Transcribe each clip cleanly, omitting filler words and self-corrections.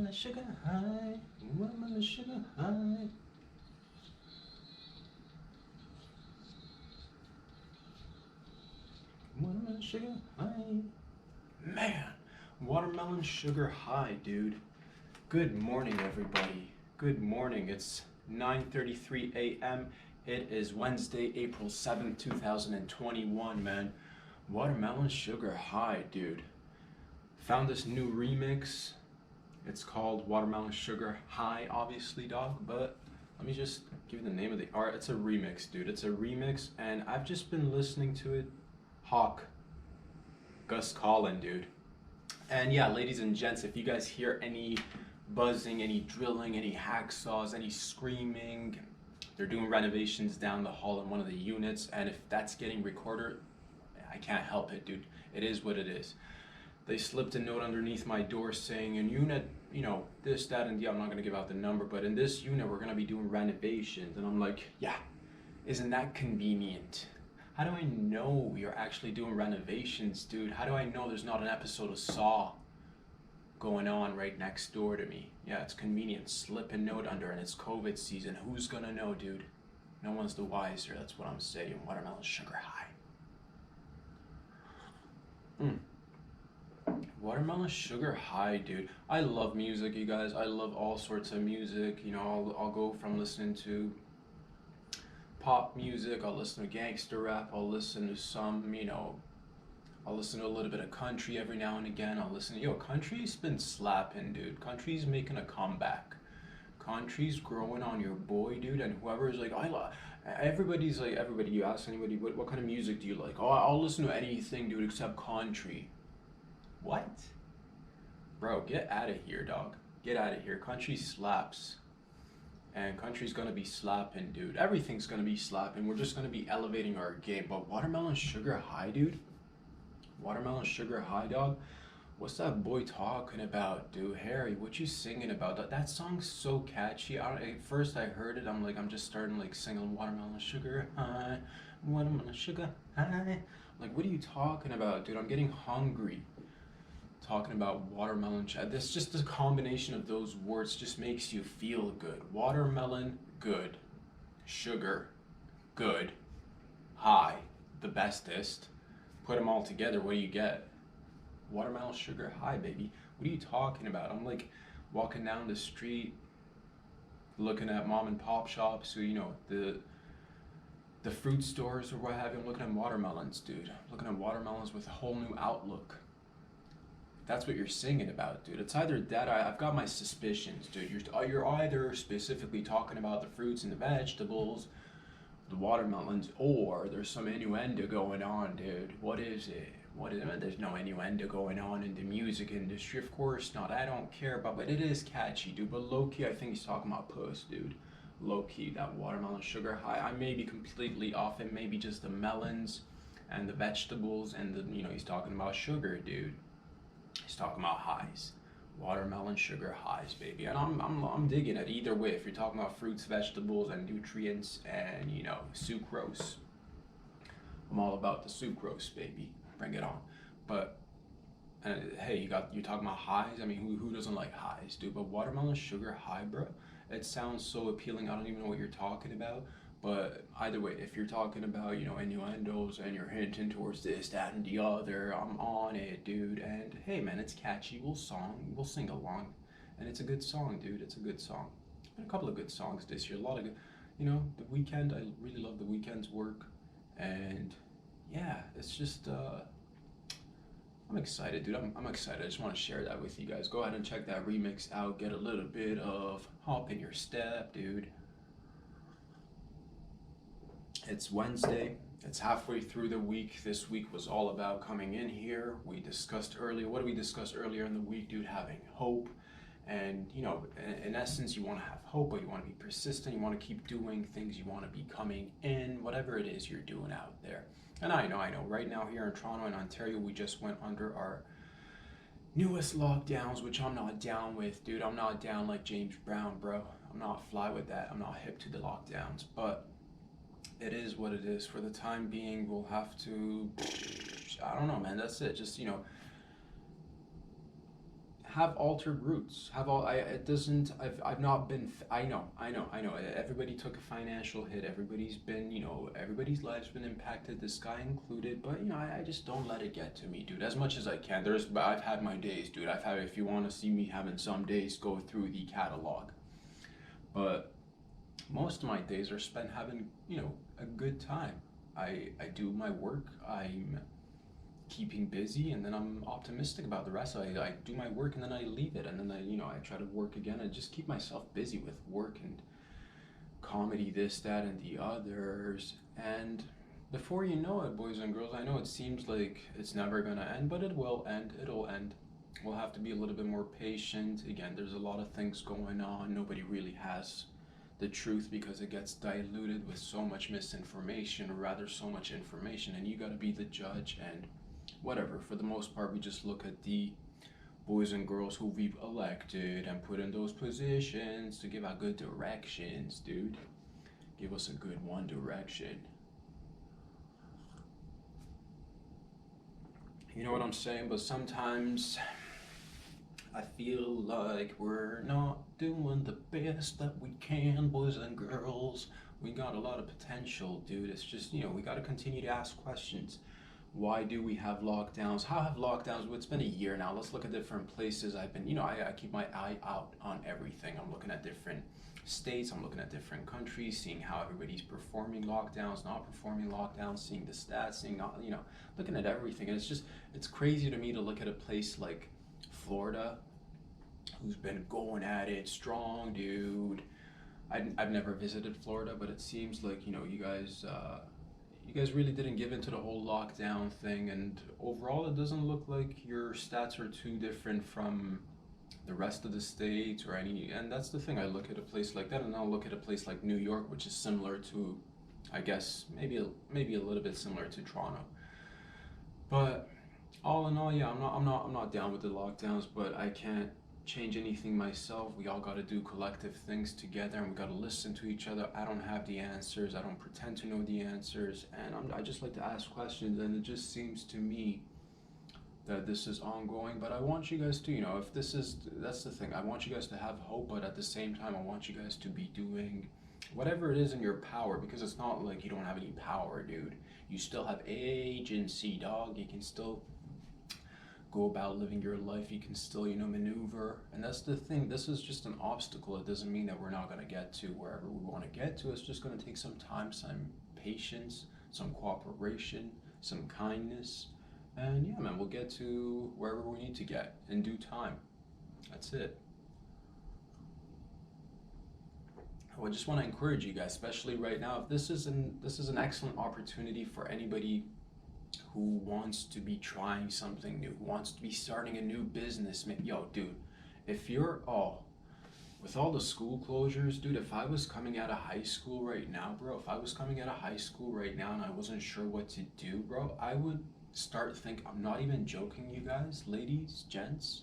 Watermelon sugar high, watermelon sugar high. Watermelon sugar high. Man, watermelon sugar high, dude. Good morning, everybody. Good morning. It's 9:33 a.m. It is Wednesday, April 7th, 2021, man. Watermelon sugar high, dude. Found this new remix. It's called Watermelon Sugar High, obviously, dog, but let me just give you the name of the art. It's a remix, dude. It's a remix, and I've just been listening to it. Hawk, Gus Collin, dude. And yeah, ladies and gents, if you guys hear any buzzing, any drilling, any hacksaws, any screaming, they're doing renovations down the hall in one of the units, and if that's getting recorded, I can't help it, dude. It is what it is. They slipped a note underneath my door saying, in unit, this, that, and I'm not going to give out the number, but in this unit, we're going to be doing renovations. And I'm like, yeah, isn't that convenient? How do I know you're actually doing renovations, dude? How do I know there's not an episode of Saw going on right next door to me? Yeah, it's convenient. Slip a note under, and it's COVID season. Who's going to know, dude? No one's the wiser. That's what I'm saying. Watermelon sugar high. Watermelon sugar high, dude. I love music, you guys. I love all sorts of music. I'll go from listening to pop music, I'll listen to gangster rap, I'll listen to some, I'll listen to a little bit of country every now and again. I'll listen to, country's been slapping, dude. Country's making a comeback. Country's growing on your boy, dude. And whoever's like, everybody's like, everybody, you ask anybody, what kind of music do you like? Oh, I'll listen to anything, dude, except country. What? Bro, get out of here, dog. Get out of here. Country slaps. And country's gonna be slapping, dude. Everything's gonna be slapping. We're just gonna be elevating our game. But watermelon sugar high, dude? Watermelon sugar high, dog? What's that boy talking about, dude? Harry, what you singing about? That song's so catchy. At first I heard it, I'm just starting like singing watermelon sugar high, watermelon sugar high. Like, what are you talking about, dude? I'm getting hungry. Talking about watermelon, this just the combination of those words just makes you feel good. Watermelon, good. Sugar, good. High, the bestest. Put them all together, what do you get? Watermelon sugar high, baby. What are you talking about? I'm like walking down the street, looking at mom and pop shops, who the fruit stores or what have you. I'm looking at watermelons, dude. Looking at watermelons with a whole new outlook. That's what you're singing about, dude. It's either that, I've got my suspicions, dude. You're either specifically talking about the fruits and the vegetables, the watermelons, or there's some innuendo going on, dude. What is it? There's no innuendo going on in the music industry. Of course not. I don't care about, but it is catchy, dude. But low-key, I think he's talking about puss, dude. Low-key, that watermelon sugar high. I may be completely off. It may be just the melons and the vegetables and he's talking about sugar, dude. He's talking about highs, watermelon sugar highs, baby, and I'm digging it either way. If you're talking about fruits, vegetables, and nutrients, and sucrose, I'm all about the sucrose, baby. Bring it on. But hey, you're talking about highs. I mean, who doesn't like highs, dude? But watermelon sugar high, bro. It sounds so appealing. I don't even know what you're talking about. But either way, if you're talking about, innuendos and you're hinting towards this, that, and the other, I'm on it, dude. And hey, man, it's catchy. We'll sing along. And it's a good song, dude. It's a good song. And a couple of good songs this year. A lot of good, The Weeknd. I really love The Weeknd's work. And yeah, it's just, I'm excited, dude. I'm excited. I just want to share that with you guys. Go ahead and check that remix out. Get a little bit of hop in your step, dude. It's Wednesday. It's halfway through the week. This week was all about coming in here. We discussed earlier, what did we discuss earlier in the week, dude? Having hope. And, in essence, you want to have hope, but you want to be persistent. You want to keep doing things. You want to be coming in, whatever it is you're doing out there. And I know. Right now here in Toronto and Ontario, we just went under our newest lockdowns, which I'm not down with, dude. I'm not down like James Brown, bro. I'm not fly with that. I'm not hip to the lockdowns. But it is what it is. For the time being, we'll have to, I don't know, man. That's it. Just, have altered roots. Have all I it doesn't I've not been I know everybody took a financial hit. Everybody's been, everybody's life's been impacted, this guy included, but I just don't let it get to me, dude, as much as I can. I've had my days, dude. If you want to see me having some days, go through the catalog. But most of my days are spent having, a good time. I do my work. I'm keeping busy, and then I'm optimistic about the rest. I do my work, and then I leave it, and then I try to work again, and just keep myself busy with work and comedy, this, that, and the others. And before you know it, boys and girls, I know it seems like it's never gonna end, but it will end. It'll end. We'll have to be a little bit more patient. Again, there's a lot of things going on. Nobody really has the truth because it gets diluted with so much misinformation, or rather so much information, and you got to be the judge. And whatever, for the most part, we just look at the boys and girls who we've elected and put in those positions to give out good directions, dude. Give us a good one direction. You know what I'm saying? But sometimes I feel like we're not doing the best that we can, boys and girls. We got a lot of potential, dude. It's just, we got to continue to ask questions. Why do we have lockdowns? How have lockdowns? Well, it's been a year now. Let's look at different places. I've been, I keep my eye out on everything. I'm looking at different states. I'm looking at different countries, seeing how everybody's performing lockdowns, not performing lockdowns, seeing the stats, seeing, looking at everything. And it's crazy to me to look at a place like Florida, who's been going at it strong, dude. I've never visited Florida, but it seems like, you guys really didn't give into the whole lockdown thing, and overall it doesn't look like your stats are too different from the rest of the states or any. And that's the thing, I look at a place like that, and I'll look at a place like New York, which is similar to, I guess, maybe a little bit similar to Toronto. But all in all, yeah, I'm not down with the lockdowns, but I can't change anything myself. We all got to do collective things together, and we got to listen to each other. I don't have the answers. I don't pretend to know the answers, and I just like to ask questions. And it just seems to me that this is ongoing. But I want you guys to, if that's the thing. I want you guys to have hope, but at the same time, I want you guys to be doing whatever it is in your power, because it's not like you don't have any power, dude. You still have agency, dog. You can still go about living your life. You can still, maneuver. And that's the thing. This is just an obstacle. It doesn't mean that we're not going to get to wherever we want to get to. It's just going to take some time, some patience, some cooperation, some kindness. And yeah, man, we'll get to wherever we need to get in due time. That's it. I just want to encourage you guys, especially right now. If this is an excellent opportunity for anybody who wants to be trying something new, who wants to be starting a new business. Yo, dude, if you're with all the school closures, dude, if I was coming out of high school right now, bro, and I wasn't sure what to do, bro, I would start I'm not even joking, you guys, ladies, gents,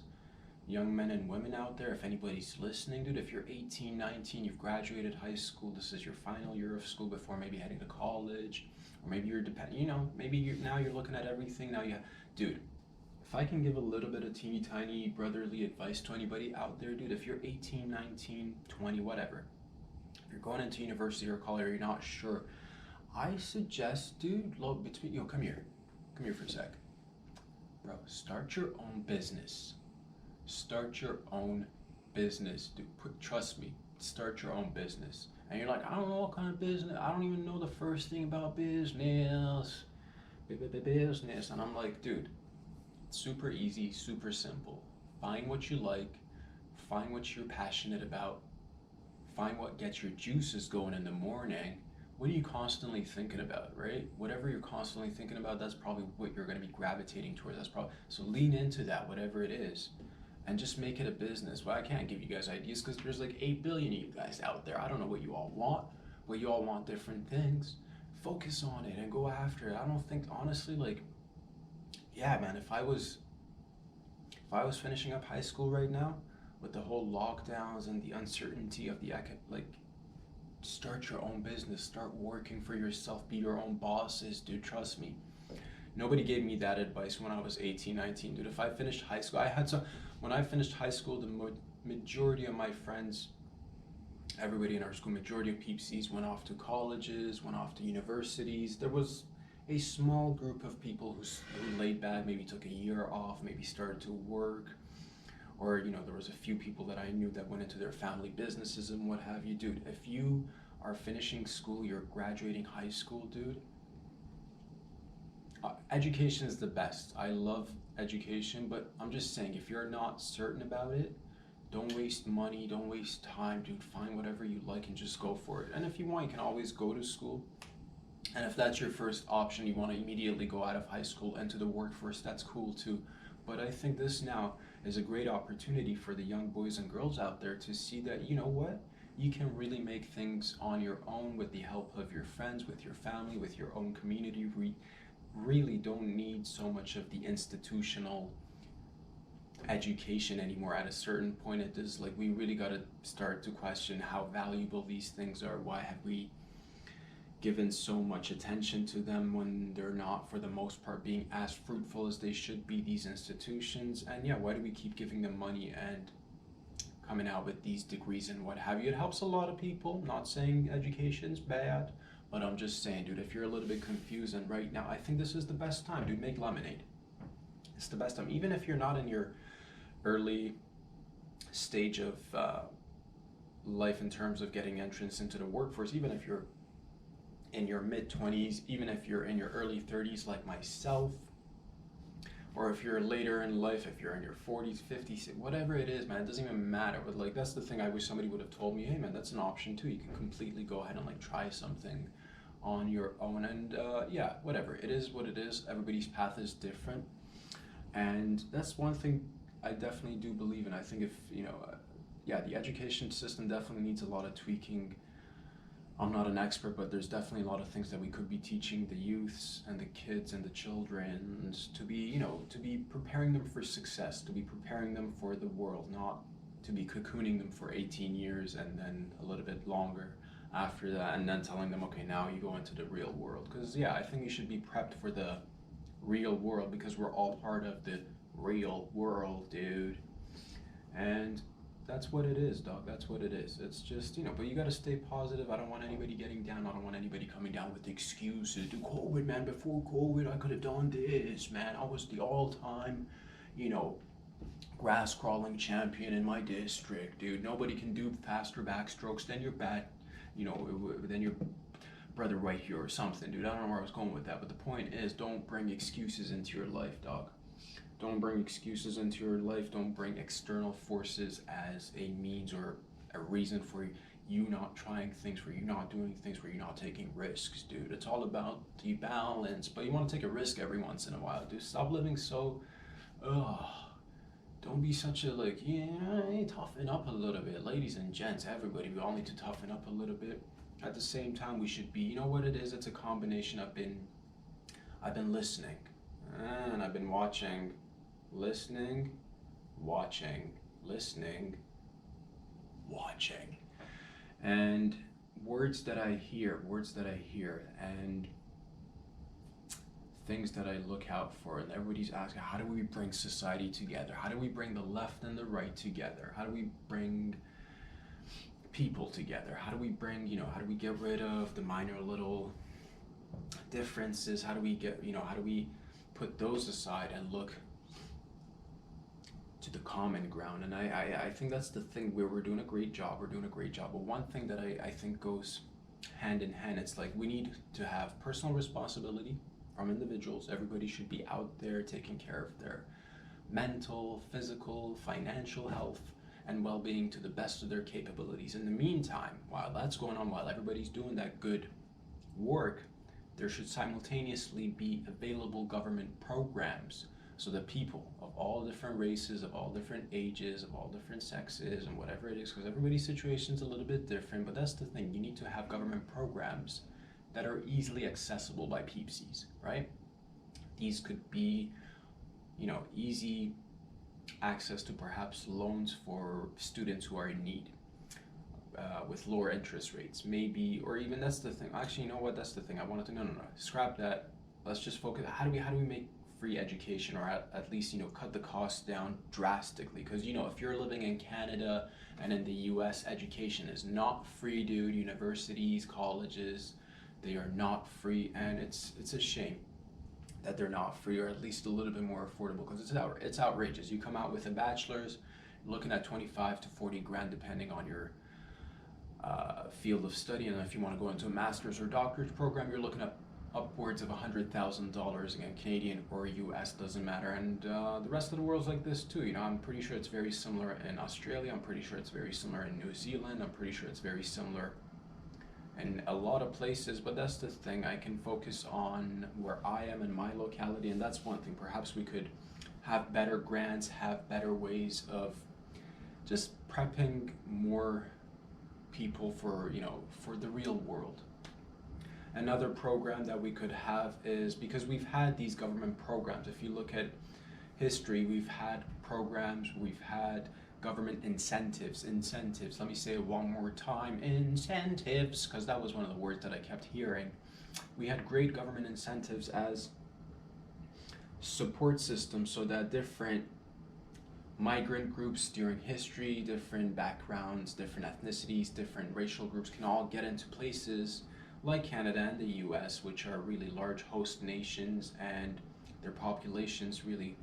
young men and women out there, if anybody's listening, dude, if you're 18, 19, you've graduated high school, this is your final year of school before maybe heading to college, or maybe you're looking at everything now. Dude, if I can give a little bit of teeny tiny brotherly advice to anybody out there, dude, if you're 18, 19, 20, whatever, if you're going into university or college or you're not sure, I suggest, dude, come here for a sec, bro, start your own business. Start your own business, dude. Trust me, start your own business. And you're like, I don't know what kind of business. I don't even know the first thing about business. And I'm like, dude, it's super easy, super simple. Find what you like. Find what you're passionate about. Find what gets your juices going in the morning. What are you constantly thinking about, right? Whatever you're constantly thinking about, that's probably what you're going to be gravitating towards. So lean into that, whatever it is, and just make it a business. Well, I can't give you guys ideas because there's like 8 billion of you guys out there. I don't know what you all want, but you all want different things. Focus on it and go after it. I don't think, honestly, yeah, man, if I was finishing up high school right now with the whole lockdowns and the uncertainty of start your own business, start working for yourself, be your own bosses, dude, trust me. Nobody gave me that advice when I was 18, 19, dude. If I finished high school, When I finished high school, the majority of my friends, everybody in our school, majority of peepsies went off to colleges, went off to universities. There was a small group of people who laid back, maybe took a year off, maybe started to work, or there was a few people that I knew that went into their family businesses and what have you. Dude, if you are finishing school, you're graduating high school, dude, education is the best. I love education, but I'm just saying, if you're not certain about it, don't waste money, don't waste time, dude. Find whatever you like and just go for it. And if you want, you can always go to school. And if that's your first option, you want to immediately go out of high school into the workforce, that's cool too. But I think this now is a great opportunity for the young boys and girls out there to see that, you know what? You can really make things on your own with the help of your friends, with your family, with your own community. We really don't need so much of the institutional education anymore. At a certain point, it is like we really got to start to question how valuable these things are. Why have we given so much attention to them when they're not, for the most part, being as fruitful as they should be, these institutions? And yeah, why do we keep giving them money and coming out with these degrees and what have you? It helps a lot of people. Not saying education's bad, but I'm just saying, dude, if you're a little bit confused, and right now I think this is the best time, dude. Make lemonade. It's the best time. Even if you're not in your early stage of life in terms of getting entrance into the workforce, even if you're in your mid-20s, even if you're in your early 30s like myself, or if you're later in life, if you're in your 40s, 50s, whatever it is, man, it doesn't even matter. But like, that's the thing, I wish somebody would have told me, hey man, that's an option too. You can completely go ahead and like try something on your own. And yeah, whatever, it is what it is. Everybody's path is different, and that's one thing I definitely do believe in. I think if yeah, the education system definitely needs a lot of tweaking. I'm not an expert, but there's definitely a lot of things that we could be teaching the youths and the kids and the children to be, to be preparing them for success, to be preparing them for the world, not to be cocooning them for 18 years and then a little bit longer after that, and then telling them, okay, now you go into the real world. Because yeah, I think you should be prepped for the real world, because we're all part of the real world, dude. And that's what it is, dog. That's what it is. It's just, but you got to stay positive. I don't want anybody getting down. I don't want anybody coming down with excuses. Dude, COVID, man, before COVID, I could have done this, man. I was the all-time, grass crawling champion in my district, dude. Nobody can do faster backstrokes than your than your brother right here or something, dude. I don't know where I was going with that, but the point is, don't bring excuses into your life, dog. Don't bring excuses into your life. Don't bring external forces as a means or a reason for you not trying things, for you not doing things, for you not taking risks, dude. It's all about the balance, but you want to take a risk every once in a while, dude. Stop living so, don't be such a toughen up a little bit. Ladies and gents, everybody, we all need to toughen up a little bit. At the same time, we should be, you know what it is? It's a combination. I've been listening, and I've been watching. Listening, watching, listening, watching, and words that I hear, and things that I look out for. And everybody's asking, how do we bring society together? How do we bring the left and the right together? How do we bring people together? How do we bring, how do we get rid of the minor little differences? How do we how do we put those aside and look to the common ground? And I think that's the thing where we're doing a great job. But one thing that I think goes hand in hand, it's like we need to have personal responsibility from individuals. Everybody should be out there taking care of their mental, physical, financial health and well-being to the best of their capabilities. In the meantime, while that's going on, while everybody's doing that good work, there should simultaneously be available government programs so that people of all different races, of all different ages, of all different sexes, and whatever it is, because everybody's situation is a little bit different, but that's the thing, you need to have government programs that are easily accessible by peepsies, right? These could be, easy access to perhaps loans for students who are in need, with lower interest rates, maybe, or even that's the thing. Actually, you know what? That's the thing. I wanted to no, scrap that. Let's just focus. How do we make free education, or at least, cut the costs down drastically. Because, if you're living in Canada and in the US, education is not free, dude. Universities, colleges, they are not free, and it's a shame that they're not free, or at least a little bit more affordable, because it's outrageous. You come out with a bachelor's, you're looking at 25 to 40 grand depending on your field of study, and if you want to go into a master's or doctorate program, you're looking at upwards of $100,000, again, Canadian or US, doesn't matter. And the rest of the world's like this too. I'm pretty sure it's very similar in Australia. I'm pretty sure it's very similar in New Zealand. I'm pretty sure it's very similar in a lot of places. But that's the thing. I can focus on where I am in my locality, and that's one thing. Perhaps we could have better grants, have better ways of just prepping more people for the real world. Another program that we could have is, because we've had these government programs, if you look at history, we've had programs, we've had government incentives, let me say it one more time, incentives, because that was one of the words that I kept hearing. We had great government incentives as support systems, so that different migrant groups during history, different backgrounds, different ethnicities, different racial groups can all get into places like Canada and the US, which are really large host nations, and their populations really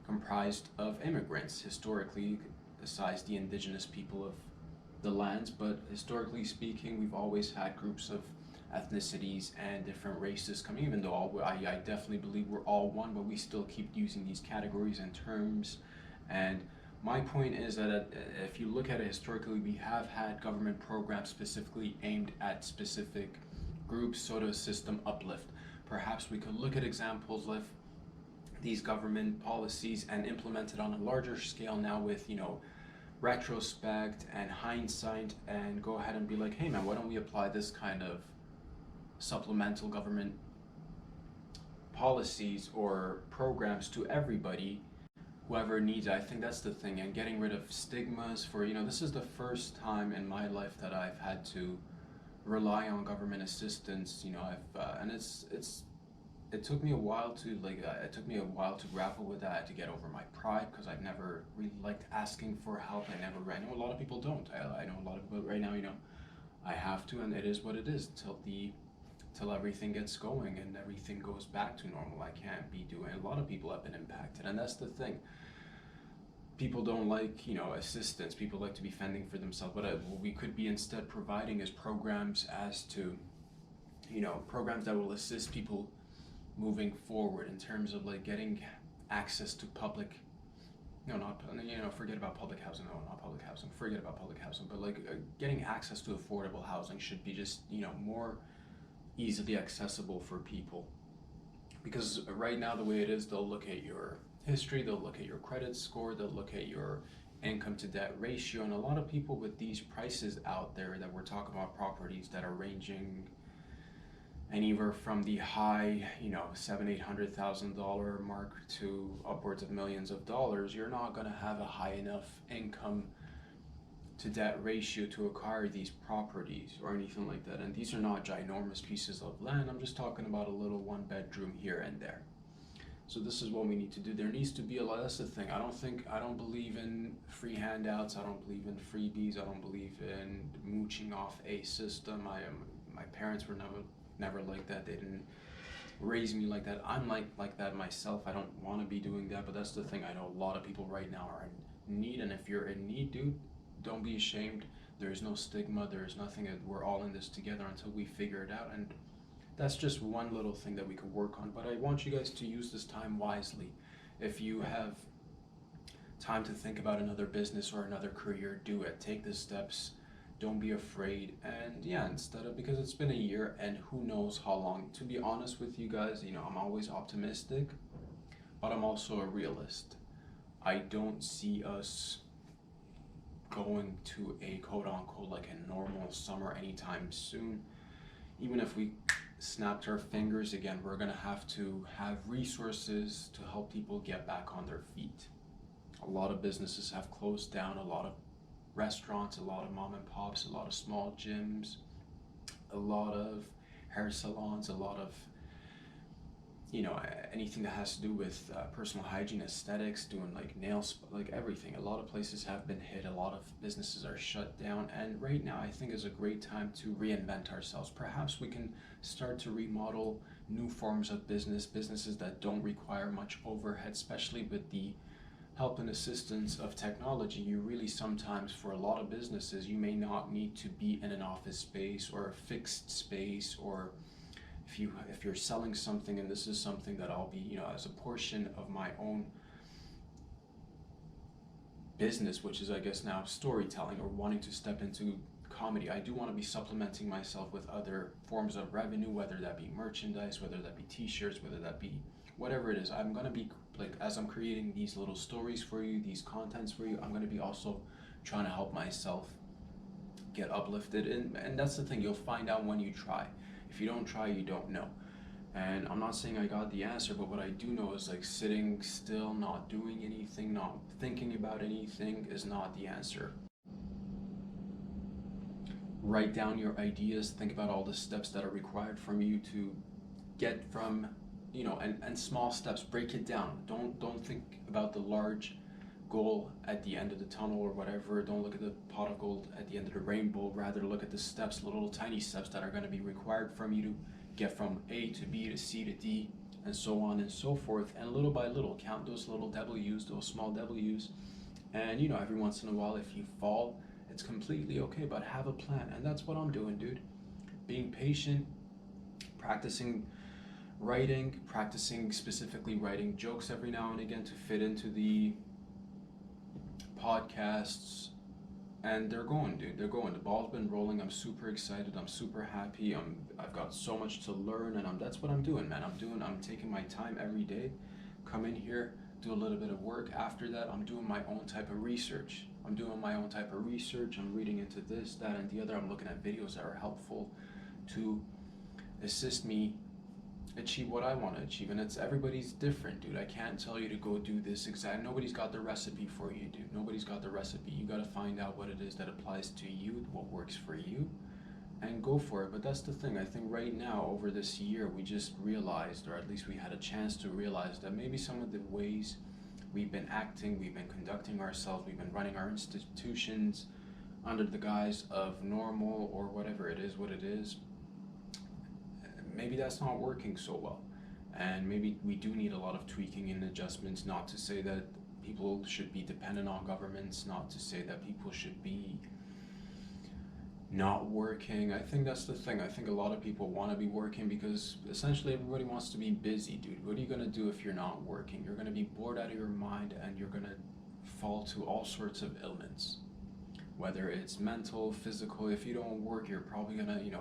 comprised of immigrants, historically, besides the indigenous people of the lands. But historically speaking, we've always had groups of ethnicities and different races coming, even though I definitely believe we're all one, but we still keep using these categories and terms. And my point is that if you look at it historically, we have had government programs specifically aimed at specific groups, so to a system uplift. Perhaps we could look at examples of these government policies and implement it on a larger scale now with, retrospect and hindsight, and go ahead and be like, hey man, why don't we apply this kind of supplemental government policies or programs to everybody, whoever needs it. I think that's the thing, and getting rid of stigmas for, this is the first time in my life that I've had to rely on government assistance. And it took me a while to grapple with that. I had to get over my pride, because I've never really liked asking for help. I know a lot of people don't. I know a lot of people right now, I have to, and it is what it is till everything gets going and everything goes back to normal. I can't be doing. A lot of people have been impacted, and that's the thing. People don't like, assistance. People like to be fending for themselves. But what we could be instead providing is programs as to, programs that will assist people moving forward in terms of like getting access to public, forget about public housing. No, not public housing. Forget about public housing. But like getting access to affordable housing should be just, more easily accessible for people. Because right now, the way it is, they'll look at your history, they'll look at your credit score, they'll look at your income to debt ratio, and a lot of people with these prices out there that we're talking about, properties that are ranging anywhere from the high, $700,000-800,000 mark to upwards of millions of dollars, you're not going to have a high enough income to debt ratio to acquire these properties or anything like that. And these are not ginormous pieces of land. I'm just talking about a little one bedroom here and there. So this is what we need to do. There needs to be a lot. That's the thing. I don't believe in free handouts. I don't believe in freebies. I don't believe in mooching off a system. My parents were never like that. They didn't raise me like that. I'm like that myself. I don't want to be doing that. But that's the thing. I know a lot of people right now are in need, and if you're in need, dude, don't be ashamed. There's no stigma. There's nothing. We're all in this together until we figure it out. And that's just one little thing that we could work on. But I want you guys to use this time wisely. If you have time to think about another business or another career, do it. Take the steps. Don't be afraid. And yeah, because it's been a year and who knows how long. To be honest with you guys, I'm always optimistic, but I'm also a realist. I don't see us going to a quote-unquote like a normal summer anytime soon. Even if we snapped our fingers, again, we're going to have resources to help people get back on their feet. A lot of businesses have closed down, a lot of restaurants, a lot of mom and pops, a lot of small gyms, a lot of hair salons, a lot of anything that has to do with personal hygiene, aesthetics, doing like nails, like everything. A lot of places have been hit, a lot of businesses are shut down, and right now I think is a great time to reinvent ourselves. Perhaps we can start to remodel new forms of businesses that don't require much overhead, especially with the help and assistance of technology. You really sometimes, for a lot of businesses, you may not need to be in an office space or a fixed space, or if you're selling something, and this is something that I'll be, as a portion of my own business, which is I guess now storytelling or wanting to step into comedy. I do want to be supplementing myself with other forms of revenue, whether that be merchandise, whether that be t-shirts, whether that be whatever it is. I'm going to be like, as I'm creating these little stories for you, these contents for you, I'm going to be also trying to help myself get uplifted, and that's the thing, you'll find out when you try. If you don't try, you don't know. And I'm not saying I got the answer, but what I do know is like sitting still, not doing anything, not thinking about anything is not the answer. Write down your ideas, think about all the steps that are required from you to get from, and small steps, break it down. Don't think about the large goal at the end of the tunnel or whatever. Don't look at the pot of gold at the end of the rainbow. Rather look at the steps, little tiny steps that are going to be required from you to get from A to B to C to D, and so on and so forth. And little by little, count those little W's, those small W's. And every once in a while, if you fall, it's completely okay, but have a plan. And that's what I'm doing, dude. Being patient, practicing writing, practicing specifically writing jokes every now and again to fit into the podcasts, and they're going, dude. They're going. The ball's been rolling. I'm super excited. I'm super happy. I've got so much to learn, and that's what I'm doing, man. I'm taking my time every day, come in here, do a little bit of work. After that, I'm doing my own type of research. I'm reading into this, that, and the other. I'm looking at videos that are helpful to assist me achieve what I want to achieve, and everybody's different, dude. I can't tell you to go do this exact. Nobody's got the recipe for you, dude. Nobody's got the recipe. You got to find out what it is that applies to you, what works for you, and go for it. But that's the thing. I think right now, over this year, we just realized, or at least we had a chance to realize, that maybe some of the ways we've been acting, we've been conducting ourselves, we've been running our institutions under the guise of normal or whatever it is, what it is, maybe that's not working so well. And maybe we do need a lot of tweaking and adjustments. Not to say that people should be dependent on governments, not to say that people should be not working. I think that's the thing. I think a lot of people want to be working because essentially everybody wants to be busy, dude. What are you going to do if you're not working? You're going to be bored out of your mind, and you're going to fall to all sorts of ailments, whether it's mental, physical. If you don't work, you're probably going to,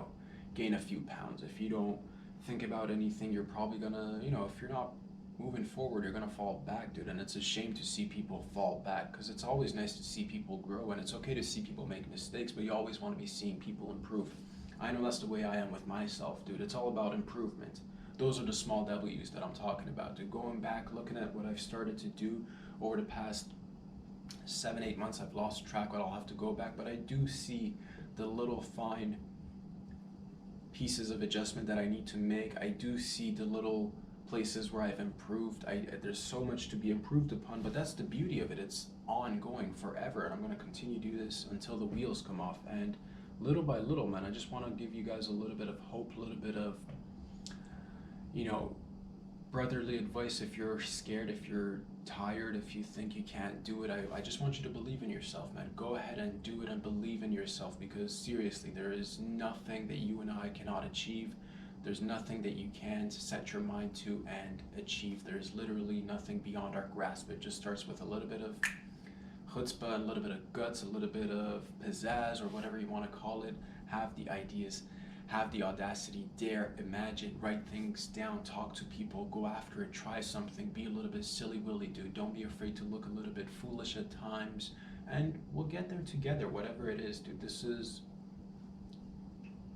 gain a few pounds. If you don't think about anything, you're probably gonna, if you're not moving forward, you're gonna fall back, dude. And it's a shame to see people fall back, because it's always nice to see people grow, and it's okay to see people make mistakes, but you always want to be seeing people improve. I know that's the way I am with myself, dude. It's all about improvement. Those are the small W's that I'm talking about, dude. Going back, looking at what I've started to do over the past 7-8 months, I've lost track, but I'll have to go back, but I do see the little fine pieces of adjustment that I need to make. I do see the little places where I've improved. There's so much to be improved upon, but that's the beauty of it. It's ongoing forever, and I'm going to continue to do this until the wheels come off. And little by little, man, I just want to give you guys a little bit of hope, a little bit of, brotherly advice. If you're scared, if you're tired, if you think you can't do it, I just want you to believe in yourself, man. Go ahead and do it and believe in yourself, because seriously, there is nothing that you and I cannot achieve. There's nothing that you can't set your mind to and achieve. There's literally nothing beyond our grasp. It just starts with a little bit of chutzpah, a little bit of guts, a little bit of pizzazz, or whatever you want to call it. Have the ideas, have the audacity, dare, imagine, write things down, talk to people, go after it, try something, be a little bit silly-willy, dude. Don't be afraid to look a little bit foolish at times, and we'll get there together, whatever it is, dude. This is,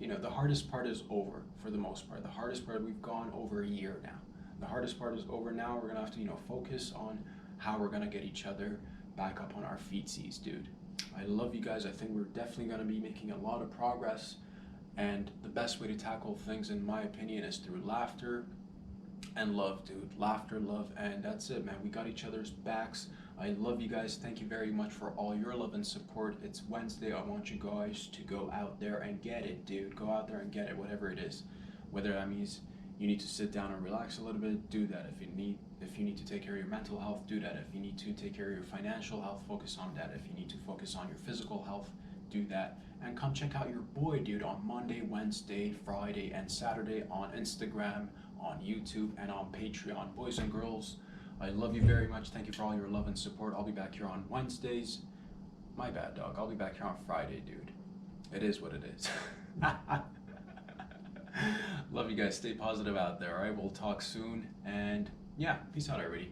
the hardest part is over for the most part. The hardest part, we've gone over a year now. The hardest part is over now. We're going to have to, focus on how we're going to get each other back up on our feetsies, dude. I love you guys. I think we're definitely going to be making a lot of progress. And the best way to tackle things, in my opinion, is through laughter, and love, dude. Laughter, love, and that's it, man. We got each other's backs. I love you guys. Thank you very much for all your love and support. It's Wednesday. I want you guys to go out there and get it, dude. Go out there and get it, whatever it is. Whether that means you need to sit down and relax a little bit, do that. If you need to take care of your mental health, do that. If you need to take care of your financial health, focus on that. If you need to focus on your physical health, do that. And come check out your boy, dude, on Monday, Wednesday, Friday, and Saturday on Instagram, on YouTube, and on Patreon. Boys and girls, I love you very much. Thank you for all your love and support. I'll be back here on Wednesdays. My bad, dog. I'll be back here on Friday, dude. It is what it is. Love you guys. Stay positive out there, all right? We'll talk soon. And yeah, peace out, everybody.